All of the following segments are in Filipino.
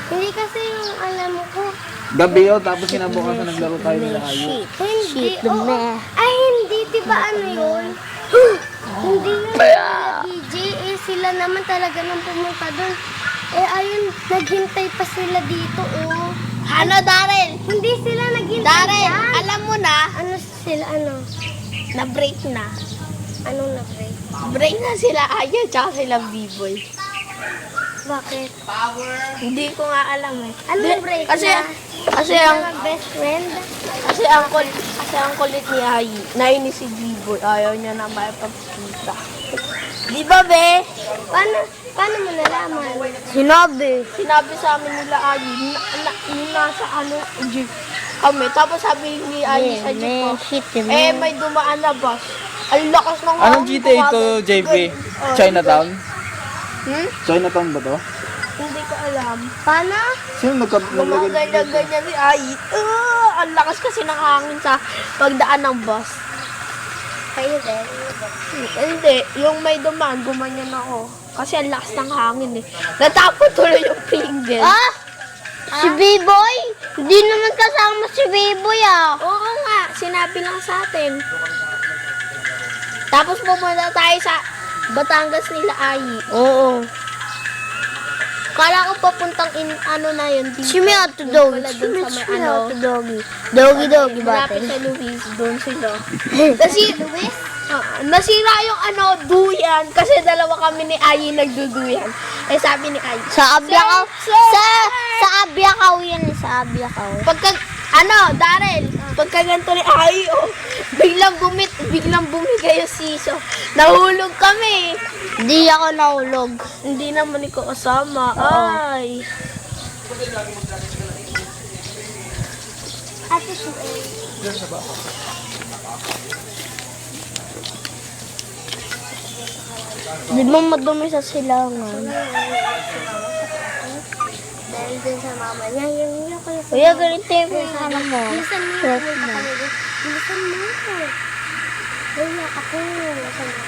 Hindi kasi yung alam ko. Gabi yun, tapos kinabukasan naglaro tayo nila Ayu. Hindi. Oo. Ay, hindi. Diba ano yun? Hindi yun. Sila DJ. Eh, sila naman talaga nang pumunta doon. Eh, ayun. Naghintay pa sila dito, oh. Ano, Darren? Hindi sila naghintay Darren, dyan. alam mo na, Ano sila, ano? na-break na. Anong na-break? Break na sila Aya, tsaka sila B-boy. Bakit? Hindi ko nga alam eh. Anong break Kasi, na? kasi Sila ang, mag-best friend? kasi ang kulit ni Ayi, nainis si B-boy, ayaw niya na maipagkita. Di ba, be? Paano mo nalaman? Sinabi sa amin nila Ayi, yung nasa ano, jeep kami. Tapos sabi ni Ayi sa jeep ko, may dumaan na bus. Ang lakas ng Anong GTA ito, JP? Chinatown? Chinatown ba to? Hindi ko alam. Paano? Sino naglagay? Ganyan si Ayi. Ang lakas kasi ng hangin sa pagdaan ng bus. Kayo din. Hindi, yung may dumaan, gumanyan ako. Kasi ang lakas ng hangin eh. Natapon tuloy yung pinggan. Ah! Si B-Boy? Hindi naman kasama si B-Boy ah. Oo nga, sinabi lang sa atin. Tapos pumunta tayo sa Batangas nila Ayi. Oo. Kala ko papuntang ano na yun. Dito. Si Miato Doggy. Wala dun sa may ano. Doggy. Doggy Malapit bate. sa Luis, doon sila. Nasira yung ano, duyan. Kasi dalawa kami ni Ayi nagduduyan. Eh sabi ni Ayi. Sa Abyakaw. Sir! Sa Abyakaw yan. Sa Abyakaw. Pagka, Darrell, pagka ganito ni Ayi, biglang bumigay yung siso. Nahulog kami. Hindi ako nahulog. Hindi naman ikaw kasama. Ay. Ate Suel. Di mo madumi sa silangan. Dahil dun sa mama niya, yung ko yung... Kuya, ganito yung ano mo. Bilisan mo. Bilisan mo. Wala ako. Bilisan mo.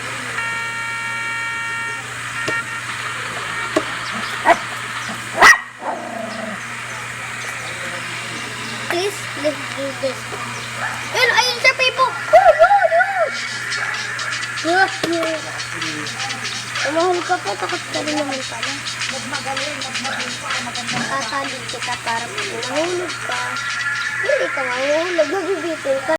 Please, let's do this. Ayun, Sir Pepo! Umahal ka pa, takot ka rin naman pala. Tatalin kita para pag nahulog ka. Hindi ka mahulog, mabibitin ka.